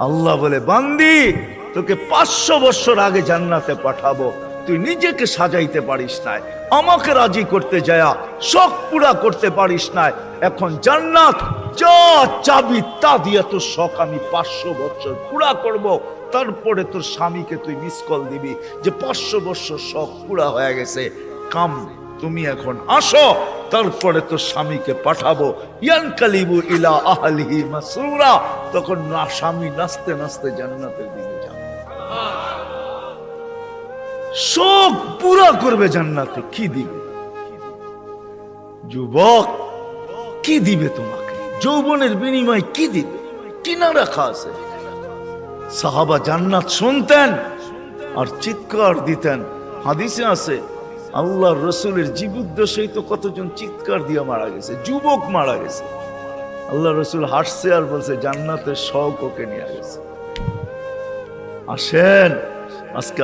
আল্লাহ বলে, বান্দি তোকে 500 বছর আগে জান্নাতে পাঠাবো, তুই নিজেকে সাজাইতে পারিস নাই, আমাকে রাজি করতে যায়া শখ পুরা করতে পারিস নাই। এখন জান্নাত যা চাবি তা দিয়ে তোর শখ আমি 500 বছর পুরা করব। তারপরে তোর স্বামীকে তুই মিস কল দিবি যে 500 বছর শখ পুরা হয়ে গেছে, কাম তুমি এখন আসো। তারপরে তোর স্বামীকে পাঠাবো, ইয়ানকালিবু ইলা আহলিহি মাসরুরা। তখন না স্বামী নাচতে নাচতে জান্নাতের দিকে যাবে, শোক পুরা করবে জান্নাতে। কি দিবে যুবক? কি দিবে তোমাকে? যৌবনের বিনিময় কি দিবে? কিনা রাখা আছে। সাহাবা জান্নাত শুনতেন আর চিৎকার দিতেন। হাদিসে আছে আল্লাহর রসুলের জীবদ্দশায় তো কতজন চিৎকার দিয়ে মারা গেছে, যুবক মারা গেছে। আল্লাহ রসুল হাসছে আর বলছে জান্নাতের শখ ওকে নিয়ে গেছে। আসেন আজকে